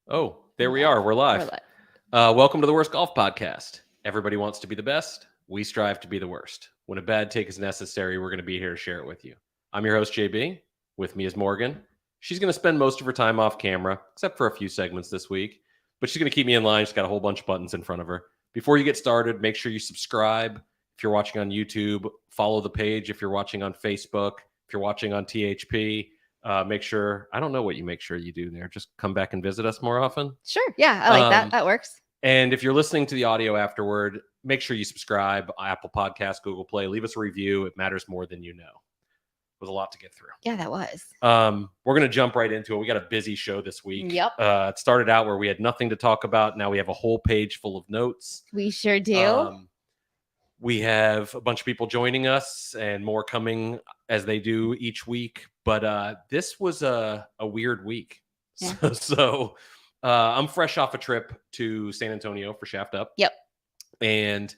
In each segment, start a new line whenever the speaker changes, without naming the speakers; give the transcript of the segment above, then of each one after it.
Oh, there we are. We're live. Welcome to the Worst Golf Podcast. Everybody wants to be the best. We strive to be the worst. When a bad take is necessary, we're going to be here to share it with you. I'm your host, JB. With me is Morgan. She's going to spend most of her time off camera, except for a few segments this week. But she's going to keep me in line. She's got a whole bunch of buttons in front of her. Before you get started, make sure you subscribe. If you're watching on YouTube, follow the page. If you're watching on Facebook, if you're watching on THP, make sure, I don't know what you make sure you do there. Just come back and visit us more often.
Sure. Yeah, I like that. That works.
And if you're listening to the audio afterward, make sure you subscribe, Apple Podcasts, Google Play, leave us a review. It matters more than you know. It was a lot to get through.
Yeah, that was.
We're going to jump right into it. We got a busy show this week.
Yep.
It started out where we had nothing to talk about. Now we have a whole page full of notes.
We sure do.
We have a bunch of people joining us and more coming as they do each week. But this was a weird week.
Yeah.
So I'm fresh off a trip to San Antonio for Shaft Up.
Yep.
And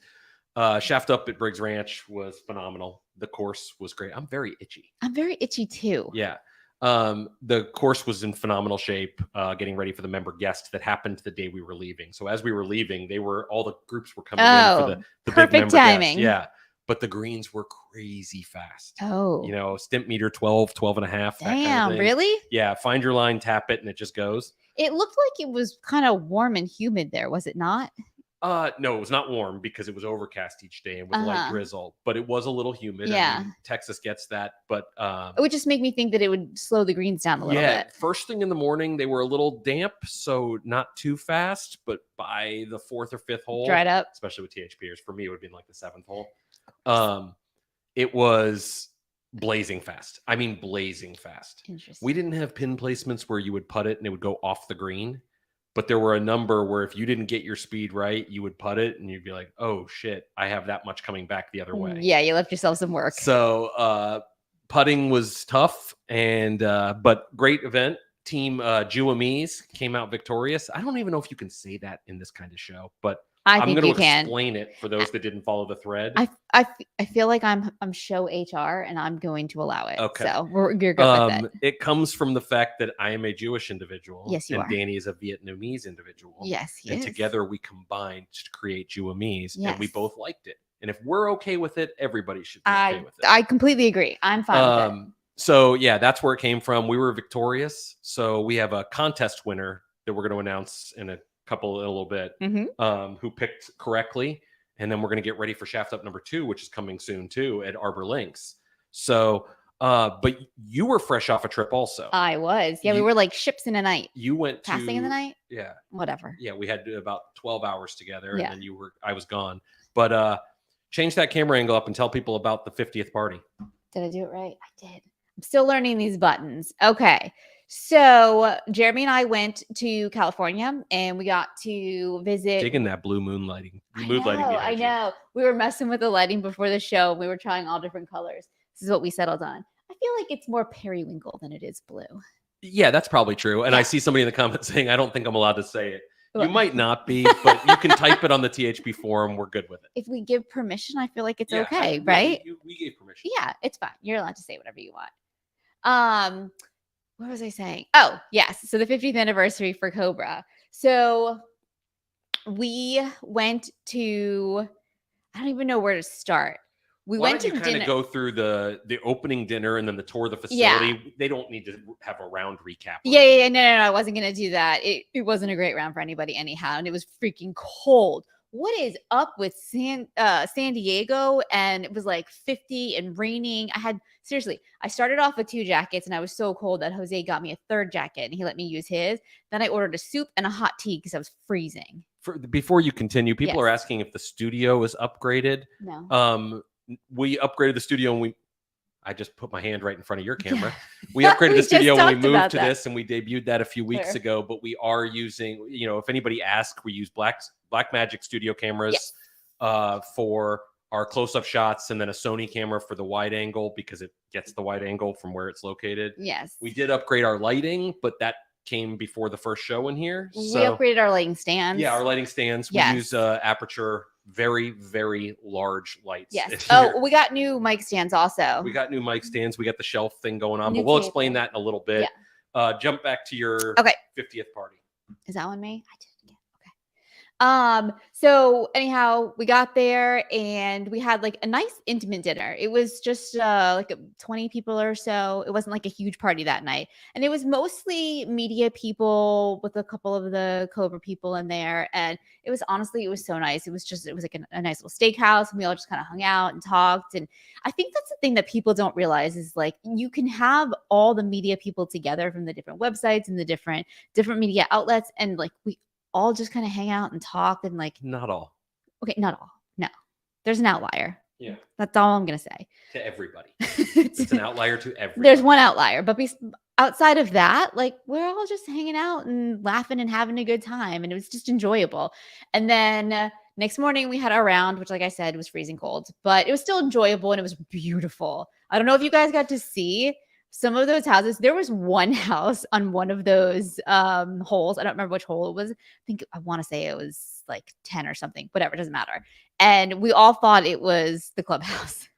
Shaft Up at Briggs Ranch was phenomenal. The course was great. I'm very itchy.
I'm very itchy too.
Yeah. The course was in phenomenal shape, getting ready for the member guest that happened the day we were leaving. So as we were leaving, all the groups were coming in for the
perfect
big member
timing.
guest. Yeah. But the greens were crazy fast.
Oh.
You know, stimp meter 12 and a half.
Damn,
that kind of thing.
Really?
Yeah. Find your line, tap it, and it just goes.
It looked like it was kind of warm and humid there, was it not?
No, it was not warm because it was overcast each day and with light drizzle, but it was a little humid.
Yeah.
I mean, Texas gets that, but
it would just make me think that it would slow the greens down a little bit.
First thing in the morning, they were a little damp, so not too fast, but by the fourth or fifth hole,
dried up,
especially with THPers. For me, it would have been like the seventh hole. It was blazing fast. I mean, blazing fast.
Interesting.
We didn't have pin placements where you would putt it and it would go off the green. But there were a number where if you didn't get your speed right, you would putt it and you'd be like, oh, shit, I have that much coming back the other way.
Yeah, you left yourself some work.
So putting was tough, but great event. Team Jewamise came out victorious. I don't even know if you can say that in this kind of show, but I'm going to explain it for those that didn't follow the thread.
I feel like I'm show HR and I'm going to allow it.
Okay.
So you're good with it.
It comes from the fact that I am a Jewish individual.
Yes, you are.
And Danny is a Vietnamese individual.
Yes, he is.
Together we combined to create Jewamise,
yes.
and we both liked it. And if we're okay with it, everybody should be okay with it.
I completely agree. I'm fine with it.
So yeah, that's where it came from. We were victorious. So we have a contest winner that we're going to announce in a little bit, who picked correctly. And then we're going to get ready for Shaft Up number 2, which is coming soon too at Arbor Links. So, but you were fresh off a trip also.
I was. Yeah, we were like ships in a night.
You went
passing in the night.
Yeah.
Whatever.
Yeah, we had about 12 hours together,
yeah.
And then I was gone. But change that camera angle up and tell people about the 50th party.
Did I do it right? I did. I'm still learning these buttons. Okay. So Jeremy and I went to California and we got to visit.
Digging that blue moonlighting.
I know. We were messing with the lighting before the show. We were trying all different colors. This is what we settled on. I feel like it's more periwinkle than it is blue.
Yeah, that's probably true. And yeah. I see somebody in the comments saying, I don't think I'm allowed to say it. You might not be, but you can type it on the THP forum. We're good with it.
If we give permission, I feel like it's okay, right?
We gave permission.
Yeah, it's fine. You're allowed to say whatever you want. What was I saying? Oh, yes. So the 50th anniversary for Cobra. So we went to, I don't even know where to start. We went to dinner.
Kind of go through the opening dinner and then the tour of the facility. Yeah. They don't need to have a round recap.
Yeah. No. I wasn't going to do that. It wasn't a great round for anybody anyhow. And it was freaking cold. What is up with San Diego? And it was like 50 and raining. I started off with 2 jackets and I was so cold that Jose got me a 3rd jacket and he let me use his. Then I ordered a soup and a hot tea because I was freezing.
Before you continue, people are asking if the studio is upgraded.
No.
We upgraded the studio and I just put my hand right in front of your camera. We upgraded the studio when we moved to this and we debuted that a few weeks ago, but we are using, if anybody asks, we use Blackmagic studio cameras for our close-up shots and then a Sony camera for the wide angle because it gets the wide angle from where it's located.
Yes.
We did upgrade our lighting, but that came before the first show in here.
We upgraded our lighting stands.
Yeah, our lighting stands. We use Aperture very, very large lights.
Yes. Oh, we got new mic stands also.
We got new mic stands. We got the shelf thing going on, but we'll explain that in a little bit.
Yeah.
Jump back to your 50th party.
Is that on me? I did it again. So anyhow, we got there and we had like a nice intimate dinner. It was just like 20 people or so. It wasn't like a huge party that night. And it was mostly media people with a couple of the Cobra people in there. And it was so nice. It was like a nice little steakhouse, and we all just kind of hung out and talked. And I think that's the thing that people don't realize is like you can have all the media people together from the different websites and the different media outlets, and like we all just kind of hang out and talk and like
Not all.
Okay, not all. No. There's an outlier.
Yeah.
That's all I'm going to say.
To everybody. It's an outlier to everybody.
There's one outlier, but outside of that, like we're all just hanging out and laughing and having a good time, and it was just enjoyable. And then next morning we had our round, which like I said was freezing cold, but it was still enjoyable and it was beautiful. I don't know if you guys got to see some of those houses. There was one house on one of those holes. I don't remember which hole it was. I want to say it was like 10 or something, whatever, it doesn't matter. And we all thought it was the clubhouse.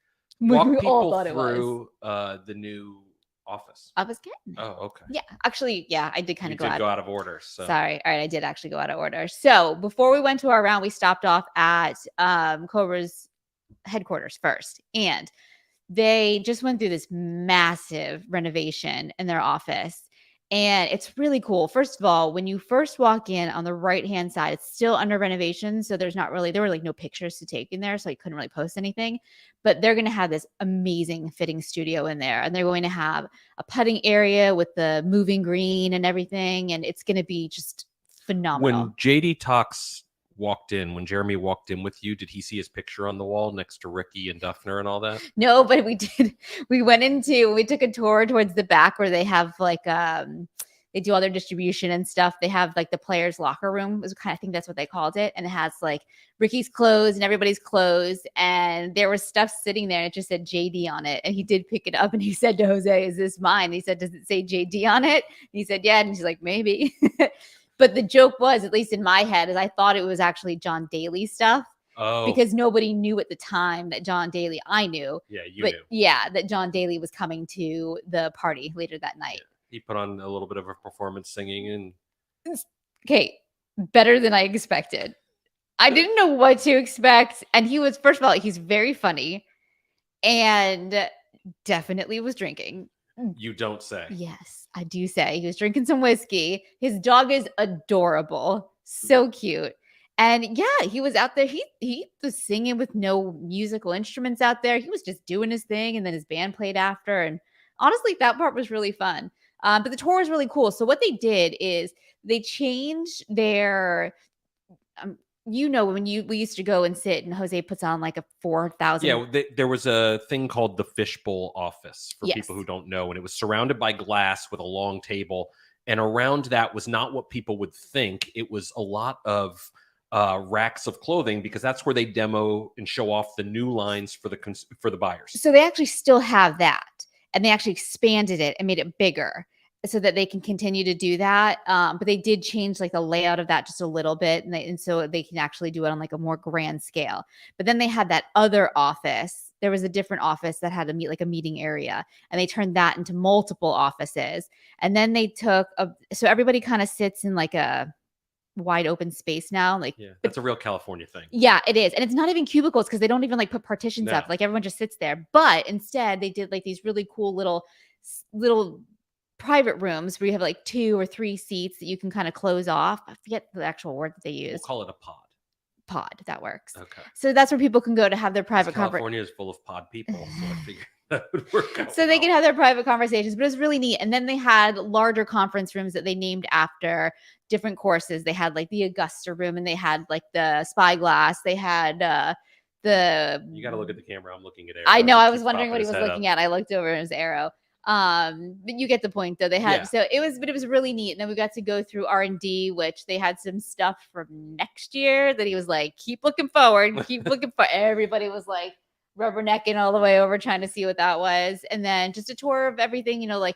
Walk people through the new office.
I was getting it.
Oh, okay.
Yeah, actually, yeah, I did kind of go
out of order. So.
Sorry. All right, I did actually go out of order. So before we went to our round, we stopped off at Cobra's headquarters first, and they just went through this massive renovation in their office. And it's really cool. First of all, when you first walk in on the right-hand side, it's still under renovation. So there were like no pictures to take in there. So you couldn't really post anything, but they're going to have this amazing fitting studio in there. And they're going to have a putting area with the moving green and everything. And it's going to be just phenomenal.
When JD Talks when Jeremy walked in with you, did he see his picture on the wall next to Ricky and Duffner and all that?
No, but we did. We took a tour towards the back where they have like they do all their distribution and stuff. They have like the players' locker room I think that's what they called it. And it has like Ricky's clothes and everybody's clothes. And there was stuff sitting there and it just said JD on it. And he did pick it up and he said to Jose, "Is this mine?" And he said, "Does it say JD on it?" And he said, "Yeah." And he's like, "Maybe." But the joke was, at least in my head, is I thought it was actually John Daly stuff. Oh. Because nobody knew at the time that John Daly, I knew.
Yeah, you knew.
Yeah, that John Daly was coming to the party later that night.
Yeah. He put on a little bit of a performance singing and...
Okay, better than I expected. I didn't know what to expect. And first of all, he's very funny and definitely was drinking.
You don't say.
Yes, I do say. He was drinking some whiskey. His dog is adorable. So cute. And yeah, he was out there. He was singing with no musical instruments out there. He was just doing his thing. And then his band played after. And honestly, that part was really fun. But the tour was really cool. So what they did is they changed their... when we used to go and sit and Jose puts on like a 4,000.
Yeah, there was a thing called the Fishbowl office for people who don't know. And it was surrounded by glass with a long table. And around that was not what people would think. It was a lot of racks of clothing, because that's where they demo and show off the new lines for the buyers.
So they actually still have that. And they actually expanded it and made it bigger so that they can continue to do that. But they did change like the layout of that just a little bit. And so they can actually do it on like a more grand scale. But then they had that other office. There was a different office that had a meeting area, and they turned that into multiple offices. And then they took so everybody kind of sits in like a wide open space now. Like,
yeah, that's a real California thing.
Yeah, it is. And it's not even cubicles, because they don't even like put partitions up. Like everyone just sits there. But instead they did like these really cool little private rooms where you have like 2 or 3 seats that you can kind of close off. I forget the actual word that they use.
We'll call it a pod.
That works.
Okay.
So that's where people can go to have their private conversation.
California is full of pod people, so I figured that would work out.
So they can have their private conversations, but it was really neat. And then they had larger conference rooms that they named after different courses. They had like the Augusta room, and they had like the Spyglass. They had
You got to look at the camera. I'm looking at Arrow.
I know. I was wondering what he was looking at. I looked over at his Arrow. But you get the point though. They had so it was really neat. And then we got to go through R&D, which they had some stuff from next year that he was like, keep looking forward, keep looking for. Everybody was like rubbernecking all the way over trying to see what that was. And then just a tour of everything, like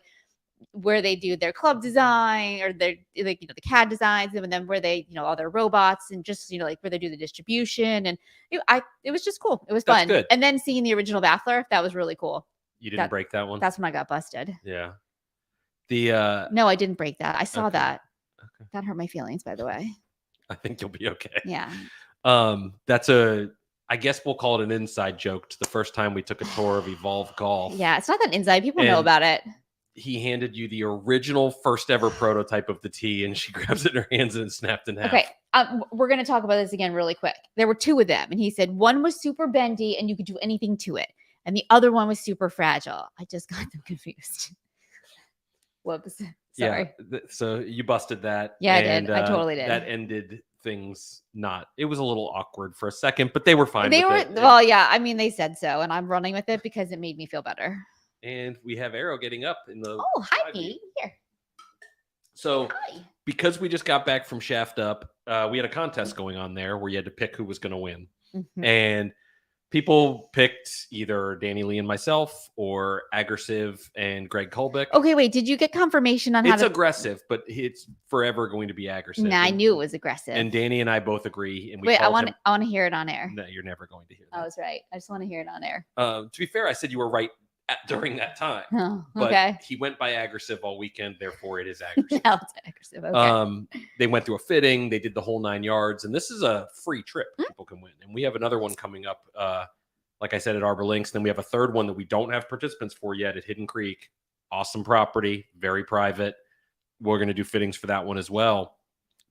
where they do their club design or their the CAD designs, and then where they all their robots, and just like where they do the distribution. And it was just cool. It was fun.
Good.
And then seeing the original Baffler, that was really cool.
You didn't break that one?
That's when I got busted.
Yeah.
No, I didn't break that. I saw that.
Okay.
That hurt my feelings, by the way.
I think you'll be okay.
Yeah.
I guess we'll call it an inside joke. To the first time we took a tour of Evolve Golf.
Yeah, it's not that inside. People know about it.
He handed you the original first ever prototype of the tee, and she grabs it in her hands and snapped in half.
Okay, we're going to talk about this again really quick. There were two of them, and he said one was super bendy and you could do anything to it, and the other one was super fragile. I just got them confused. Whoops. Sorry.
Yeah, so you busted that.
Yeah, I did. I totally did.
That ended things it was a little awkward for a second, but they were fine.
Well, yeah, I mean, they said so, and I'm running with it because it made me feel better.
And we have Arrow getting up in the.
Oh, hi, Pete. Here.
So, because we just got back from Shaft Up, we had a contest going on there where you had to pick who was going to win. Mm-hmm. And people picked either Danny Lee and myself or Aggressive and Greg Kolbick.
Okay, wait. Did you get confirmation on how
it's aggressive, but it's forever going to be Aggressive.
Nah, I knew it was aggressive.
And Danny and I both agree. And
I want to hear it on air.
No, you're never going to hear that.
I was right. I just want to hear it on air.
To be fair, I said you were right during that time.
Oh,
okay. But he went by Aggressive all weekend, therefore it is Aggressive.
Now it's Aggressive. Okay.
They went through a fitting, they did the whole 9 yards, and this is a free trip people can win. And we have another one coming up, like I said, at Arbor Links. Then we have a third one that we don't have participants for yet at Hidden Creek. Awesome property, very private. We're going to do fittings for that one as well.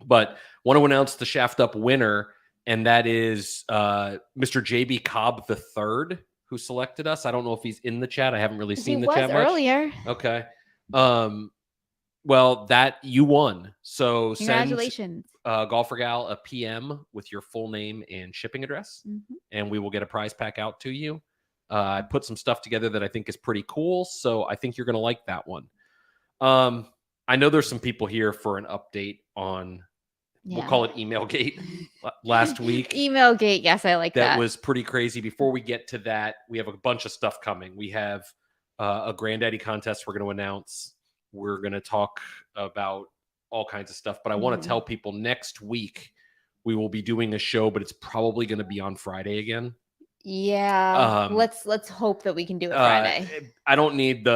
But want to announce the Shaft Up winner, and that is Mr. JB Cobb III, who selected us. I don't know if he's in the chat. I haven't really seen the chat much.
Earlier.
Okay. Well, that you won. So
congratulations.
Send Golfer Gal a PM with your full name and shipping address, and we will get a prize pack out to you. I put some stuff together that I think is pretty cool, so I think you're going to like that one. I know there's some people here for an update on, we'll call it Email Gate last week.
Email Gate, yes, I like that.
That was pretty crazy. Before we get to that, we have a bunch of stuff coming. We have a Granddaddy contest we're going to announce. We're going to talk about all kinds of stuff, but I want to tell people next week we will be doing a show, but it's probably going to be on Friday again.
Yeah. Let's hope that we can do it Friday.
I don't need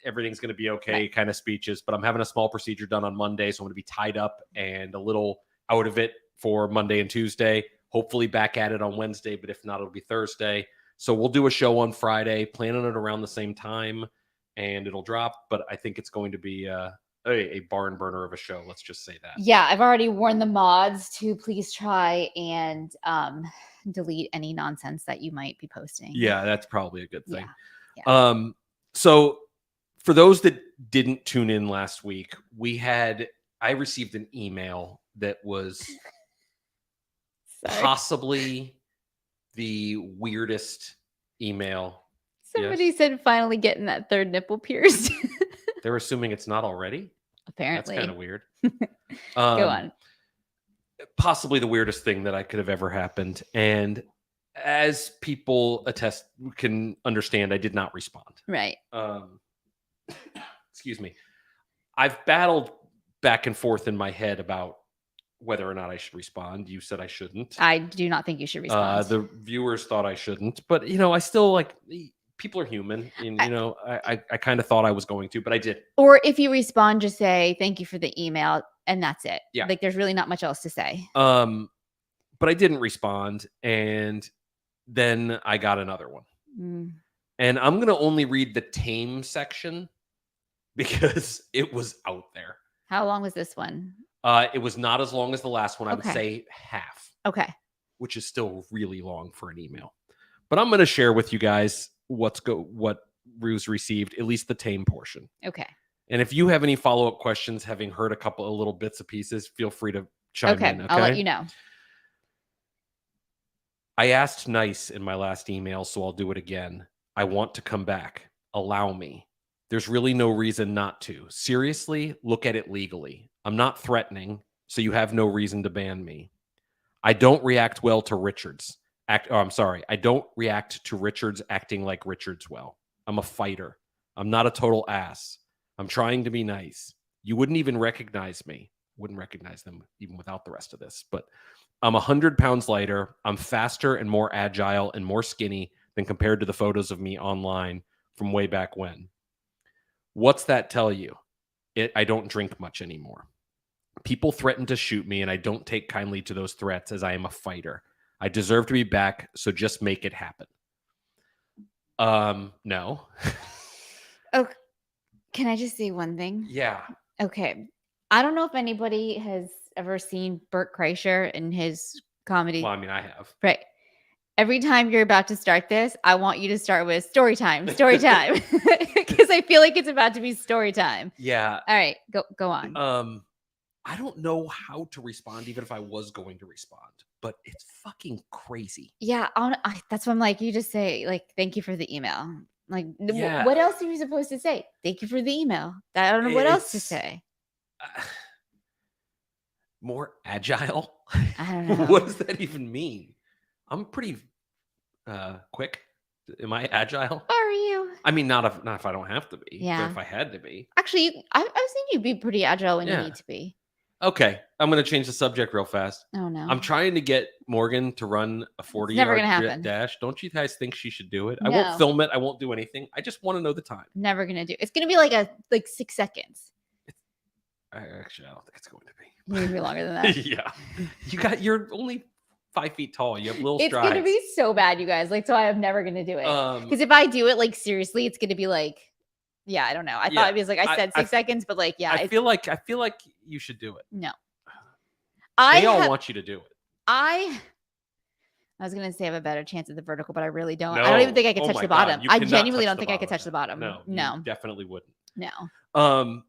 everything's going to be okay kind of speeches, but I'm having a small procedure done on Monday, so I'm going to be tied up and a little out of it for Monday and Tuesday. Hopefully back at it on Wednesday, but if not, it'll be Thursday. So we'll do a show on Friday, plan on it around the same time, and it'll drop, but I think it's going to be a barn burner of a show. Let's just say that.
Yeah, I've already warned the mods to please try and delete any nonsense that you might be posting.
Yeah, that's probably a good thing.
Yeah.
So for those that didn't tune in last week, I received an email that was possibly the weirdest email.
Somebody said finally getting that third nipple pierced.
They're assuming it's not already.
Apparently.
That's kind of weird.
Go on.
Possibly the weirdest thing that I could have ever happened. And as people can understand, I did not respond.
Right.
Excuse me. I've battled back and forth in my head about whether or not I should respond. You said I shouldn't.
I do not think you should respond.
The viewers thought I shouldn't, but I still people are human, and I kind of thought I was going to, but I did.
Or if you respond, just say thank you for the email, and that's it.
Yeah,
there's really not much else to say.
But I didn't respond, and then I got another one, and I'm gonna only read the tame section because it was out there.
How long was this one?
It was not as long as the last one. I would say half.
Okay,
which is still really long for an email, but I'm gonna share with you guys what Ruse received, at least the tame portion.
Okay.
And if you have any follow-up questions, having heard a couple of little bits and pieces, feel free to chime in. Okay,
I'll let you know.
I asked nice in my last email, so I'll do it again. I want to come back. Allow me. There's really no reason not to. Seriously, look at it legally. I'm not threatening, so you have no reason to ban me. I don't react well to Richards. I don't react to Richards acting like Richards well. I'm a fighter. I'm not a total ass. I'm trying to be nice. You wouldn't even recognize me. Wouldn't recognize them even without the rest of this. But I'm 100 pounds lighter. I'm faster and more agile and more skinny than compared to the photos of me online from way back when. What's that tell you? I don't drink much anymore. People threaten to shoot me, and I don't take kindly to those threats as I am a fighter. I deserve to be back, so just make it happen. No.
Oh, can I just say one thing?
Yeah.
Okay. I don't know if anybody has ever seen Bert Kreischer in his comedy.
Well, I mean, I have.
Right. Every time you're about to start this, I want you to start with story time, because I feel like it's about to be story time.
Yeah.
All right, go on.
I don't know how to respond, even if I was going to respond, but it's fucking crazy.
Yeah, that's what I'm like. You just say like, "Thank you for the email." Like,
Yeah.
what else are you supposed to say? Thank you for the email. I don't know what else to say.
More agile.
I don't know.
What does that even mean? I'm pretty quick. Am I agile?
Are you?
I mean, not if I don't have to be.
Yeah.
But if I had to be.
Actually, I was thinking you'd be pretty agile when you need to be.
Okay, I'm going to change the subject real fast.
Oh, no.
I'm trying to get Morgan to run a 40-yard dash. Don't you guys think she should do it? No. I won't film it. I won't do anything. I just want to know the time.
Never going to do it. It's going to be like 6 seconds.
Actually, I don't think it's going to be.
Maybe longer than that.
Yeah. You're only 5 feet tall. You have little strides.
It's going to be so bad, you guys. So I'm never going to do it. Because if I do it, seriously, it's going to be yeah, I don't know. I thought it was I said 6 seconds, but
I feel like you should do it.
No.
They all want you to do it.
I was going to say I have a better chance at the vertical, but I really don't. No. I don't even think I could touch the bottom. I genuinely don't think I could touch the bottom.
No. You definitely wouldn't.
No.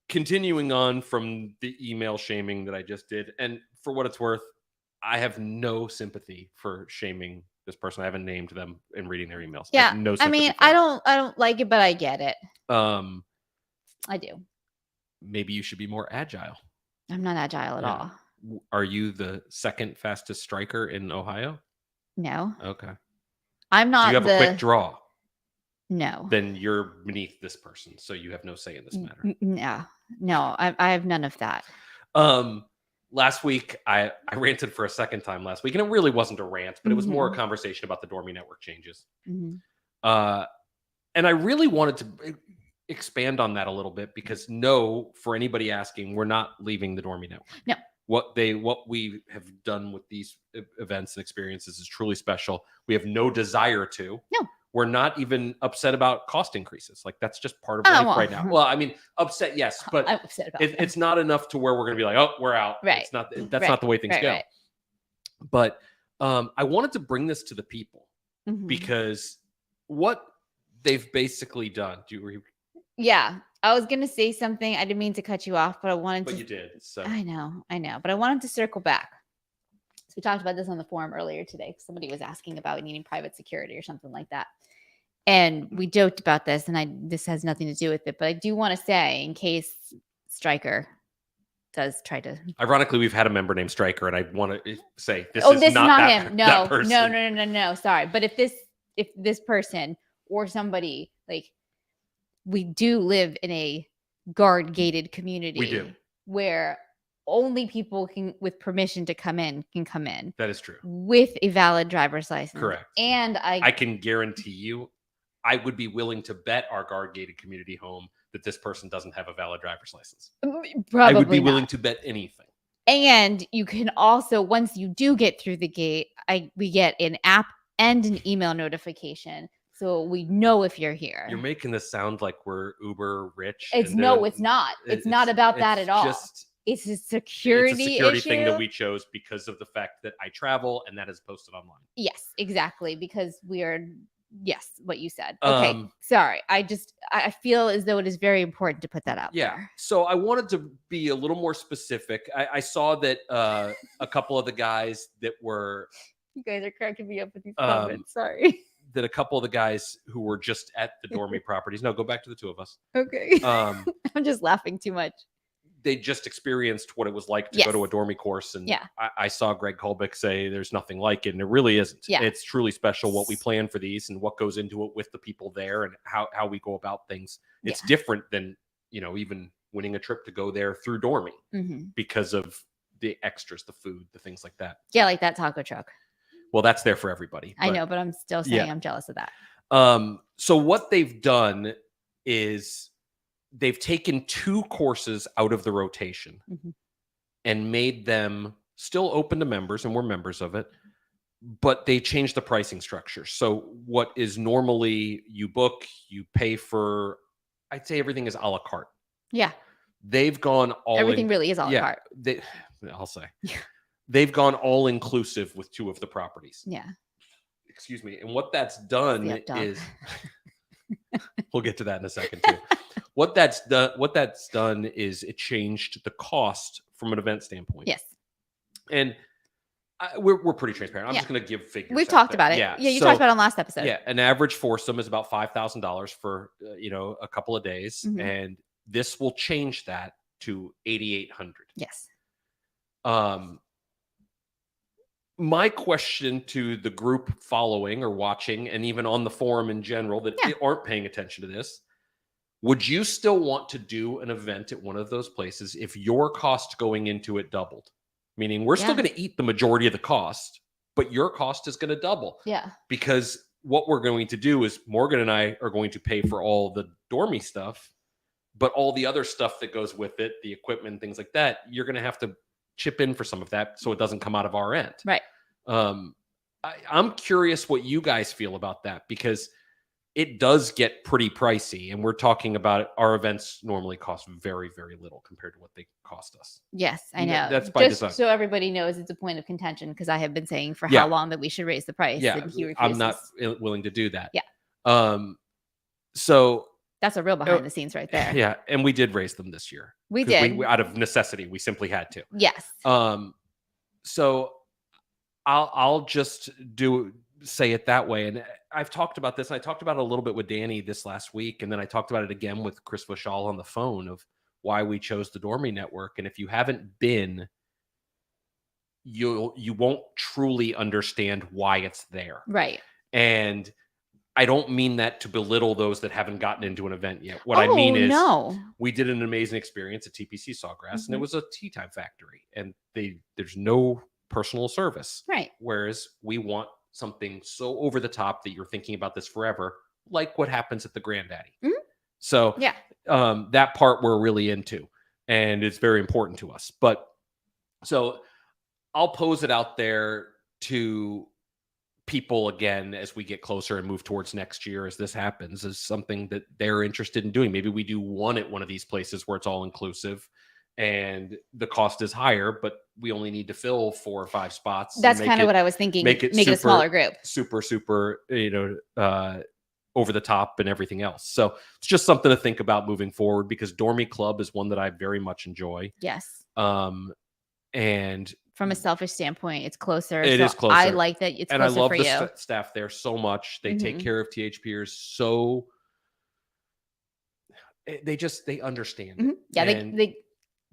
Continuing on from the email shaming that I just did, and for what it's worth, I have no sympathy for shaming this person. I haven't named them in reading their emails.
Yeah.
No
I mean, I don't like it, but I get it. I do.
Maybe you should be more agile.
I'm not agile at all.
Are you the second fastest striker in Ohio?
No.
Okay.
I'm not.
Do you have a quick draw?
No.
Then you're beneath this person, so you have no say in this matter.
No, I have none of that.
Last week, I ranted for a second time last week, and it really wasn't a rant, but it was more a conversation about the Dormy Network changes. And I really wanted to expand on that a little bit because for anybody asking, we're not leaving the Dormy Network.
No.
What we have done with these events and experiences is truly special. We have no desire to.
No.
We're not even upset about cost increases. That's just part of life right now. Well, I mean, upset, yes, but
I'm upset about
it's not enough to where we're going to be like, oh, we're out.
Right.
It's not. That's not the way things go. Right. But I wanted to bring this to the people because what they've basically done. Do you agree?
Yeah, I was going to say something. I didn't mean to cut you off, but I wanted to.
But you did. So
I know, but I wanted to circle back. So we talked about this on the forum earlier today. Somebody was asking about needing private security or something like that. And we joked about this, and this has nothing to do with it, but I do want to say, in case Stryker does try to.
Ironically, we've had a member named Stryker, and I want to say this is not him.
No. Sorry, but if this person or somebody we do live in a guard gated community.
We do,
where only people with permission to come in can come in.
That is true.
With a valid driver's license.
Correct.
And I
can guarantee you, I would be willing to bet our guard gated community home that this person doesn't have a valid driver's license.
Probably
I would be willing to bet anything.
And you can also, once you do get through the gate, we get an app and an email notification. So we know if you're here.
You're making this sound like we're uber rich.
It's not. It's not about that at all. It's a security
thing that we chose because of the fact that I travel and that is posted online.
Yes, exactly. Because what you said. Okay. Sorry. I feel as though it is very important to put that out there.
So I wanted to be a little more specific. I saw that a couple of the guys that were.
You guys are cracking me up with these comments. Sorry.
That a couple of the guys who were just at the Dormy properties. No, go back to the two of us.
Okay. I'm just laughing too much.
They just experienced what it was like to go to a Dormy course. And I saw Greg Kolbick say there's nothing like it. And it really isn't.
Yeah.
It's truly special what we plan for these and what goes into it with the people there and how we go about things. It's different than, even winning a trip to go there through Dormy because of the extras, the food, the things like that.
Yeah, like that taco truck.
Well, that's there for everybody.
I know, but I'm still saying I'm jealous of that.
So what they've done is they've taken 2 courses out of the rotation and made them still open to members, and we're members of it, but they changed the pricing structure. So what is normally you book, you pay for, I'd say everything is a la carte.
Yeah.
They've gone all
Everything really is a la carte.
I'll say. They've gone all inclusive with 2 of the properties.
Yeah.
Excuse me. And what that's done is we'll get to that in a second too. What that's done is it changed the cost from an event standpoint.
Yes.
And we're pretty transparent. I'm just going to give figures.
We've talked about it. Yeah, you talked about it on last episode.
Yeah, an average foursome is about $5,000 for a couple of days, and this will change that to $8,800.
Yes.
My question to the group following or watching, and even on the forum in general that aren't paying attention to this, would you still want to do an event at one of those places if your cost going into it doubled? Meaning we're still going to eat the majority of the cost, but your cost is going to double.
Yeah.
Because what we're going to do is Morgan and I are going to pay for all the Dormy stuff, but all the other stuff that goes with it, the equipment, things like that, you're going to have to chip in for some of that so it doesn't come out of our end.
Right.
I'm curious what you guys feel about that, because it does get pretty pricey, and we're talking about it. Our events normally cost very, very little compared to what they cost us.
Yes, I know.
That's by design.
So everybody knows it's a point of contention, because I have been saying for how long that we should raise the price.
Yeah,
and he refuses.
I'm not willing to do that.
Yeah.
So
that's a real behind the scenes right there.
Yeah, and we did raise them this year.
We did.
We, out of necessity. We simply had to.
Yes.
So I'll just say it that way. And I've talked about this. I talked about it a little bit with Danny this last week. And then I talked about it again with Chris Vishal on the phone of why we chose the Dormy Network. And if you haven't been, you won't truly understand why it's there.
Right.
And I don't mean that to belittle those that haven't gotten into an event yet. What I mean is we did an amazing experience at TPC Sawgrass, and it was a tea time factory, and there's no personal service.
Right.
Whereas we want something so over the top that you're thinking about this forever, like what happens at the Granddaddy. So that part we're really into, and it's very important to us. But so I'll pose it out there to people again as we get closer and move towards next year, as this happens, is something that they're interested in doing. Maybe we do one at one of these places where it's all inclusive and the cost is higher, but we only need to fill 4 or 5 spots.
That's kind of what I was thinking. Make it a smaller group. Super,
over the top and everything else. So it's just something to think about moving forward, because Dormy Club is one that I very much enjoy.
Yes.
And
from a selfish standpoint, it's closer.
It is closer.
I like that it's closer for you.
And I love the staff there so much. They take care of THPers so they understand.
Yeah, they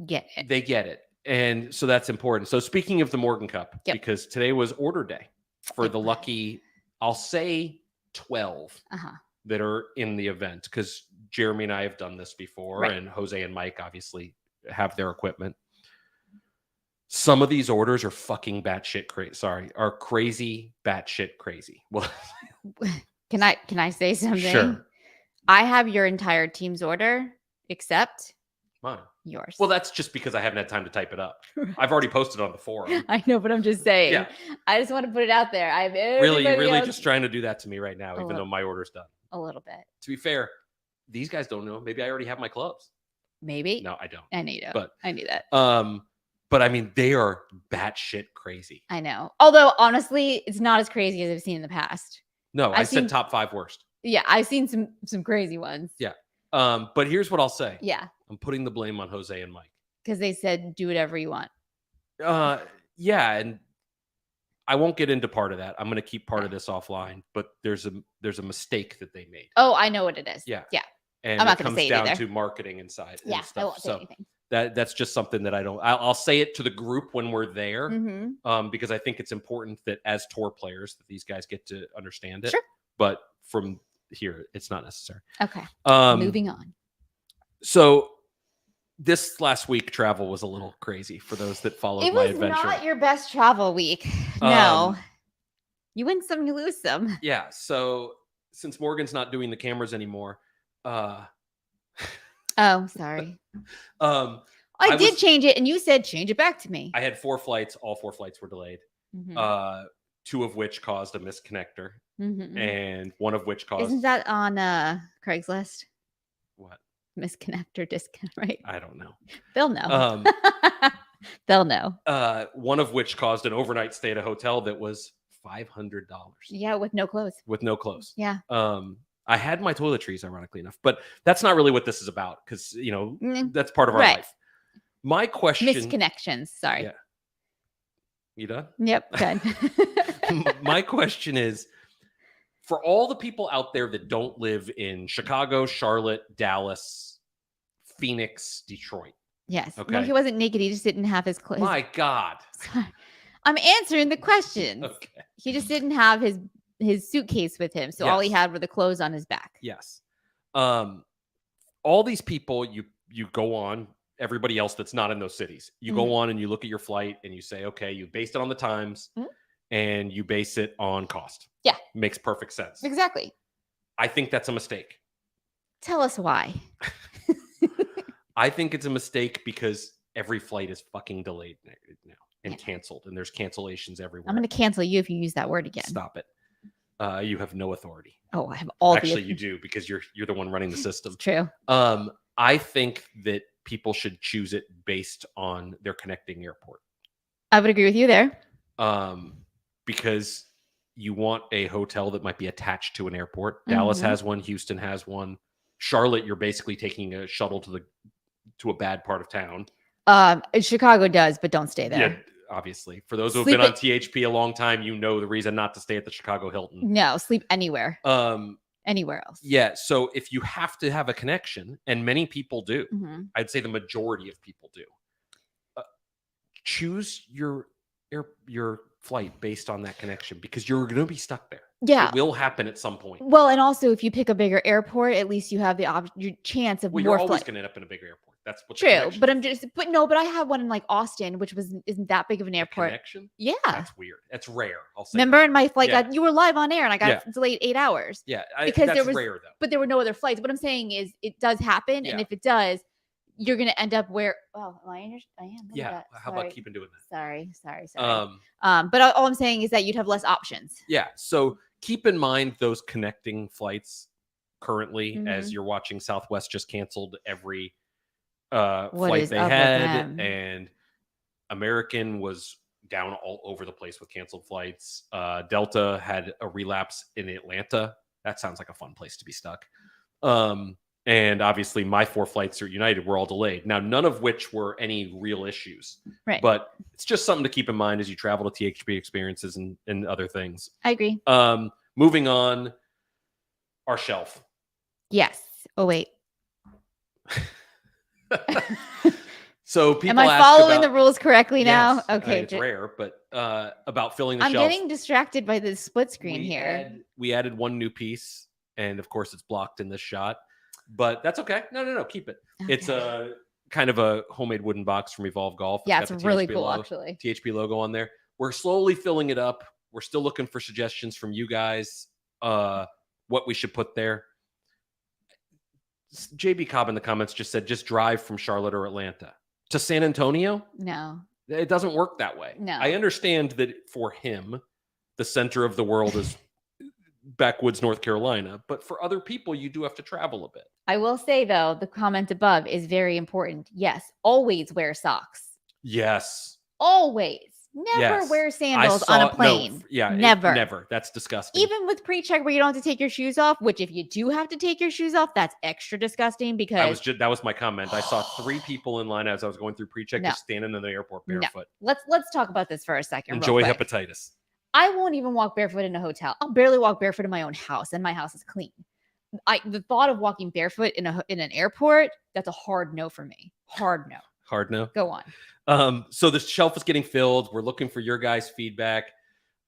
get it.
They get it. And so that's important. So speaking of the Morgan Cup, because today was order day for the lucky, I'll say 12 that are in the event, because Jeremy and I have done this before, and Jose and Mike obviously have their equipment. Some of these orders are fucking batshit crazy. Sorry, are crazy, batshit crazy. Well,
can I say something?
Sure.
I have your entire team's order except
mine.
Yours.
Well, that's just because I haven't had time to type it up. I've already posted on the forum.
I know, but I'm just saying. Yeah. I just want to put it out there. You're
really just trying to do that to me right now, even though my order's done.
A little bit.
To be fair, these guys don't know. Maybe I already have my clubs.
Maybe.
No, I don't.
I know you don't.
But
I knew that.
But I mean, they are batshit crazy.
I know. Although honestly, it's not as crazy as I've seen in the past.
No, I said top 5 worst.
Yeah, I've seen some crazy ones.
Yeah. But here's what I'll say.
Yeah.
I'm putting the blame on Jose and Mike.
Because they said do whatever you want.
Yeah, and I won't get into part of that. I'm going to keep part of this offline. But there's a mistake that they made.
Oh, I know what it is.
Yeah.
Yeah.
And I'm not going to say it down to marketing inside.
Yeah,
and stuff.
I won't say anything.
That's just something that I'll say it to the group when we're there, because I think it's important that as tour players that these guys get to understand it.
Sure.
But from here, it's not necessary.
Okay. Moving on.
So this last week, travel was a little crazy for those that followed my adventure.
It was not your best travel week. No. You win some, you lose some.
Yeah. So since Morgan's not doing the cameras anymore,
oh, sorry. I did change it, and you said change it back to me.
I had 4 flights. All 4 flights were delayed. 2 of which caused a misconnector, and 1 of which caused.
Isn't that on Craigslist?
What?
Misconnector discount, right?
I don't know.
They'll know. They'll know.
1 of which caused an overnight stay at a hotel that was $500.
Yeah, with no clothes.
With no clothes.
Yeah.
I had my toiletries, ironically enough, but that's not really what this is about because that's part of our life. My question.
Misconnections. Sorry.
Yeah. You done?
Yep. Good.
My question is, for all the people out there that don't live in Chicago, Charlotte, Dallas, Phoenix, Detroit.
Yes.
Okay.
No, he wasn't naked. He just didn't have his clothes.
My God.
I'm answering the question.
Okay.
He just didn't have his suitcase with him. So all he had were the clothes on his back.
Yes. All these people, you go on, everybody else that's not in those cities, you go on and you look at your flight and you say, okay, you based it on the times and you base it on cost.
Yeah.
Makes perfect sense.
Exactly.
I think that's a mistake.
Tell us why.
I think it's a mistake because every flight is fucking delayed now and canceled, and there's cancellations everywhere.
I'm going to cancel you if you use that word again.
Stop it. You have no authority.
Oh, I have all
Actually, you do because you're the one running the system.
It's true.
I think that people should choose it based on their connecting airport.
I would agree with you there.
Because you want a hotel that might be attached to an airport. Dallas has one. Houston has one. Charlotte, you're basically taking a shuttle to a bad part of town.
Chicago does, but don't stay there.
Yeah, obviously. For those who have been on THP a long time, you know the reason not to stay at the Chicago Hilton.
No, sleep anywhere. Anywhere else.
Yeah. So if you have to have a connection, and many people do, I'd say the majority of people do, choose your flight based on that connection because you're going to be stuck there.
Yeah.
It will happen at some point.
Well, and also if you pick a bigger airport, at least you have your chance of more
you're
flights.
Always going to end up in a bigger airport. That's what
true. But I have one in like Austin, which isn't that big of an airport.
Connection?
Yeah.
That's weird. That's rare. I'll say.
Remember in my flight, you were live on air and I got delayed 8 hours.
Yeah.
Because
that's rare though.
But there were no other flights. What I'm saying is it does happen. And if it does, you're going to end up where, I am.
Yeah. How about keeping doing that?
Sorry. But all I'm saying is that you'd have less options.
Yeah. So keep in mind those connecting flights currently as you're watching Southwest just canceled every flight they had, and American was down all over the place with canceled flights. Delta had a relapse in Atlanta. That sounds like a fun place to be stuck. And obviously my 4 flights at United were all delayed. Now, none of which were any real issues,
right?
But it's just something to keep in mind as you travel to THP experiences and other things.
I agree.
Moving on, our shelf.
Yes. Oh, wait.
So people
am I following the rules correctly now?
Yes,
okay,
it's rare, but about filling the shelf.
I'm getting distracted by the split screen here.
We added 1 new piece, and of course, it's blocked in this shot, but that's okay. No, keep it. Okay. It's a kind of a homemade wooden box from Evolve Golf.
Yeah, it's really cool, actually.
THP logo on there. We're slowly filling it up. We're still looking for suggestions from you guys. What we should put there. JB Cobb in the comments just said, just drive from Charlotte or Atlanta to San Antonio.
No,
it doesn't work that way.
No,
I understand that for him, the center of the world is backwoods, North Carolina, but for other people, you do have to travel a bit.
I will say though, the comment above is very important. Yes. Always wear socks.
Yes.
Always. Never wear sandals on a plane.
No, never. That's disgusting.
Even with pre-check where you don't have to take your shoes off, which if you do have to take your shoes off, that's extra disgusting because
that was my comment. I saw 3 people in line as I was going through pre-check just standing in the airport barefoot.
No. Let's talk about this for a second.
Enjoy hepatitis.
I won't even walk barefoot in a hotel. I'll barely walk barefoot in my own house, and my house is clean. The thought of walking barefoot in an airport, that's a hard no for me. Hard no.
Hard no.
Go on.
So the shelf is getting filled. We're looking for your guys' feedback.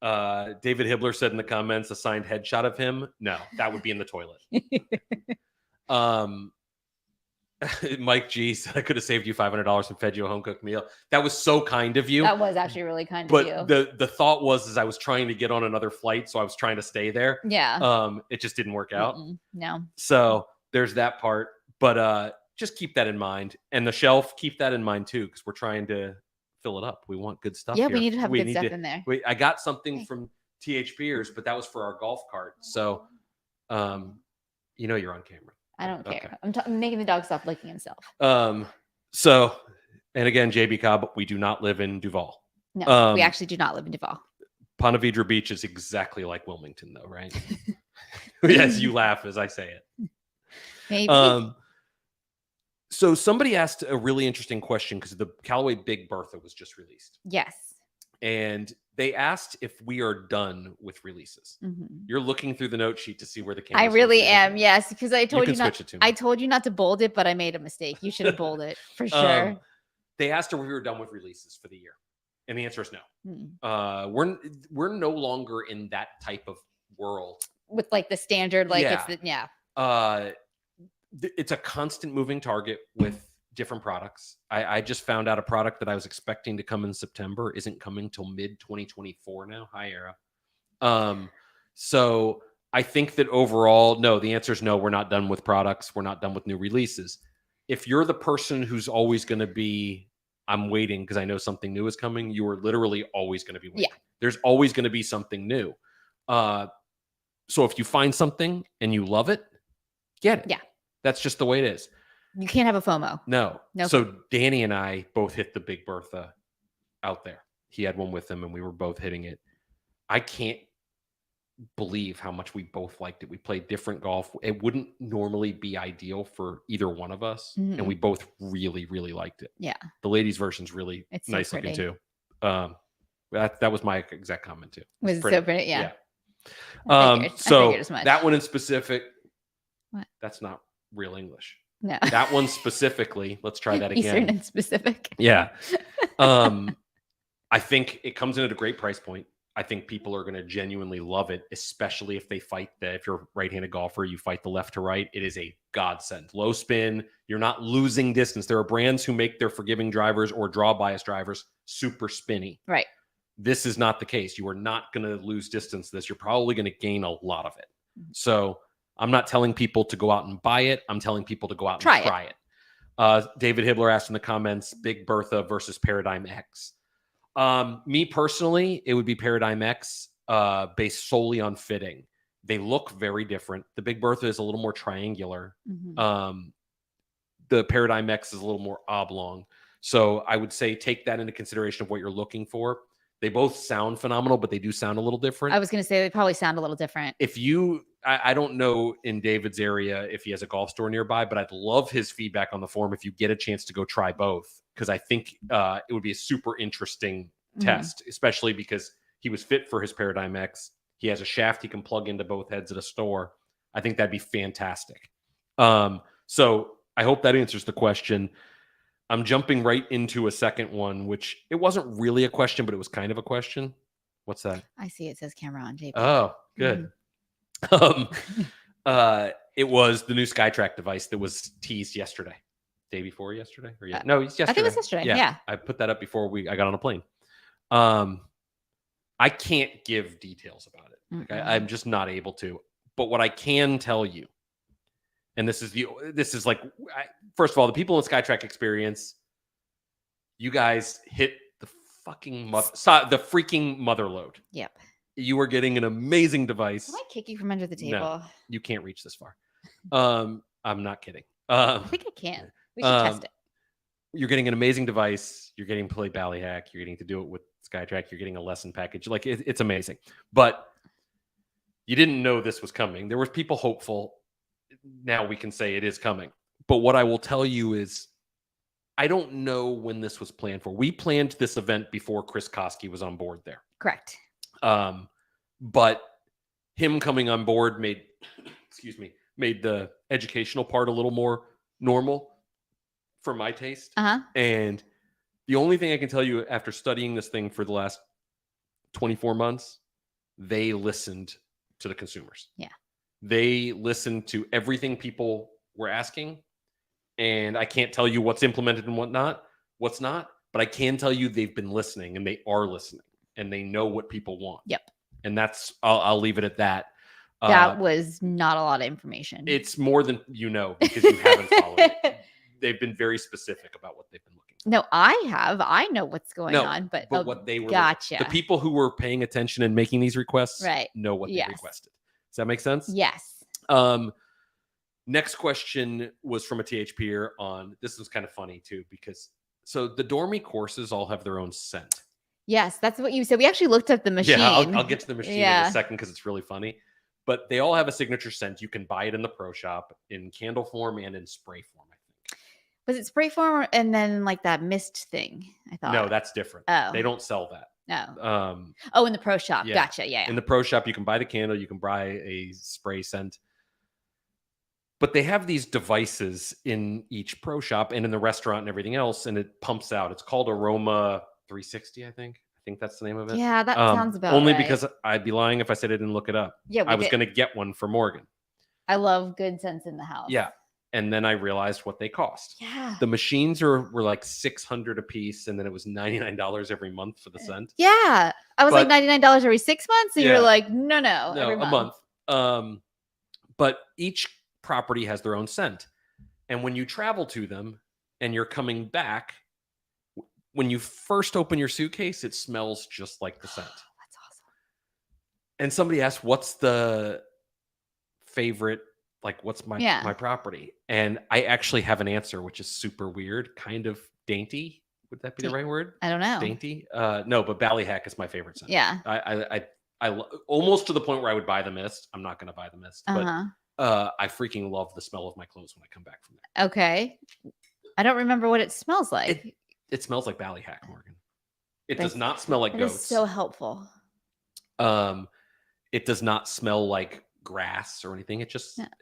David Hibbler said in the comments, a signed headshot of him. No, that would be in the toilet. Mike G said, I could have saved you $500 and fed you a home cooked meal. That was so kind of you.
That was actually really kind of you.
But the thought was I was trying to get on another flight, so I was trying to stay there.
Yeah.
It just didn't work out.
No.
So there's that part. But just keep that in mind. And the shelf, keep that in mind too, because we're trying to fill it up. We want good stuff.
Yeah,
here.
we need to have good stuff in there.
I got something from TH Beers, but that was for our golf cart. So, you're on camera.
I don't care. I'm making the dog stop licking himself.
So, and again, JB Cobb, we do not live in Duval.
No, we actually do not live in Duval.
Ponte Vedra Beach is exactly like Wilmington, though, right? Yes, you laugh as I say it.
Maybe.
So somebody asked a really interesting question because the Callaway Big Bertha was just released.
Yes.
And they asked if we are done with releases. Mm-hmm. You're looking through the note sheet to see where the camera.
I really am. Yes, because I told you not.
It to me.
I told you not to bold it, but I made a mistake. You should have bolded it for sure.
They asked if we were done with releases for the year, and the answer is no. Mm-hmm. We're no longer in that type of world
with like the standard, like
it's a constant moving target with different products. I just found out a product that I was expecting to come in September isn't coming till mid 2024 now. Hi, Era. So I think that overall, no, the answer is no. We're not done with products. We're not done with new releases. If you're the person who's always going to be, I'm waiting because I know something new is coming, you are literally always going to be waiting. Yeah. There's always going to be something new. So if you find something and you love it, get it.
Yeah.
That's just the way it is.
You can't have a FOMO.
No. So Danny and I both hit the Big Bertha out there. He had one with him and we were both hitting it. I can't believe how much we both liked it. We played different golf. It wouldn't normally be ideal for either one of us. Mm-hmm. And we both really, really liked it.
Yeah.
The ladies' version's really nice looking too. That was my exact comment too.
Was it so pretty? Yeah.
So that one in specific, what? That's not real English.
No.
That one specifically, let's try that again.
Eastern and specific.
Yeah. I think it comes in at a great price point. I think people are going to genuinely love it, especially if they fight if you're a right-handed golfer, you fight the left to right. It is a godsend. Low spin. You're not losing distance. There are brands who make their forgiving drivers or draw bias drivers super spinny.
Right.
This is not the case. You are not going to lose distance. You're probably going to gain a lot of it. Mm-hmm. So I'm not telling people to go out and buy it. I'm telling people to go out and try it. David Hibbler asked in the comments, Big Bertha versus Paradigm X. Me personally, it would be Paradigm X based solely on fitting. They look very different. The Big Bertha is a little more triangular. Mm-hmm. The Paradigm X is a little more oblong. So I would say take that into consideration of what you're looking for. They both sound phenomenal, but they do sound a little different.
I was going to say they probably sound a little different.
I don't know in David's area if he has a golf store nearby, but I'd love his feedback on the forum if you get a chance to go try both, because I think it would be a super interesting test, especially because he was fit for his Paradigm X. He has a shaft he can plug into both heads at a store. I think that'd be fantastic. So I hope that answers the question. I'm jumping right into a second one, which it wasn't really a question, but it was kind of a question. What's that?
I see it says camera on, JP.
Oh, good. It was the new SkyTrak device that was teased yesterday. Day before yesterday? Or no, it's yesterday.
I think it was yesterday. Yeah.
I put that up before I got on a plane. I can't give details about it. Like, I'm just not able to. But what I can tell you, and this is like, first of all, the people in SkyTrak experience, you guys hit the freaking mother load.
Yep.
You are getting an amazing device.
Can I kick you from under the table?
No, you can't reach this far. I'm not kidding.
I think I can. We should test it.
You're getting an amazing device. You're getting to play Ballyhack. You're getting to do it with SkyTrak. You're getting a lesson package. Like it's amazing. But you didn't know this was coming. There were people hopeful. Now we can say it is coming. But what I will tell you is I don't know when this was planned for. We planned this event before Chris Koski was on board there.
Correct.
But him coming on board made the educational part a little more normal for my taste. And the only thing I can tell you after studying this thing for the last 24 months, they listened to the consumers.
Yeah.
They listened to everything people were asking. And I can't tell you what's implemented and what's not, but I can tell you they've been listening and they are listening and they know what people want.
Yep.
And I'll leave it at that.
That was not a lot of information.
It's more than you know because you haven't followed it. they've been very specific about what they've been looking for.
No, I know what's going on, but
what they were
gotcha.
The people who were paying attention and making these requests
right.
know what they requested. Does that make sense?
Yes.
Next question was from a THPer on, this was kind of funny too, because so the Dormy courses all have their own scent.
Yes, that's what you said. We actually looked at the machine.
Yeah, I'll get to the machine in a second because it's really funny. But they all have a signature scent. You can buy it in the pro shop in candle form and in spray form, I think.
Was it spray form and then like that mist thing? I thought.
No, that's different.
Oh.
They don't sell that.
No. In the pro shop.
Yeah.
Gotcha. Yeah.
In the pro shop, you can buy the candle. You can buy a spray scent. But they have these devices in each pro shop and in the restaurant and everything else, and it pumps out. It's called Aroma 360, I think. I think that's the name of it.
Yeah, that sounds about
only
right.
Because I'd be lying if I said I didn't look it up.
Yeah,
I was going to get one for Morgan.
I love good scents in the house.
Yeah. And then I realized what they cost.
Yeah.
The machines were like $600 a piece, and then it was $99 every month for the scent.
Yeah. I was like $99 every 6 months, and you're like, no, every
month. A month. But each property has their own scent. And when you travel to them and you're coming back, when you first open your suitcase, it smells just like the scent.
That's awesome.
And somebody asked, what's the favorite, like what's my property? And I actually have an answer, which is super weird, kind of dainty. Would that be the right word?
I don't know.
Dainty? No, but Ballyhack is my favorite scent.
Yeah.
I almost to the point where I would buy the mist. I'm not going to buy the mist, but I freaking love the smell of my clothes when I come back from there.
Okay. I don't remember what it smells like.
It smells like Ballyhack, Morgan. It does not smell like goats.
It's so helpful.
It does not smell like grass or anything. It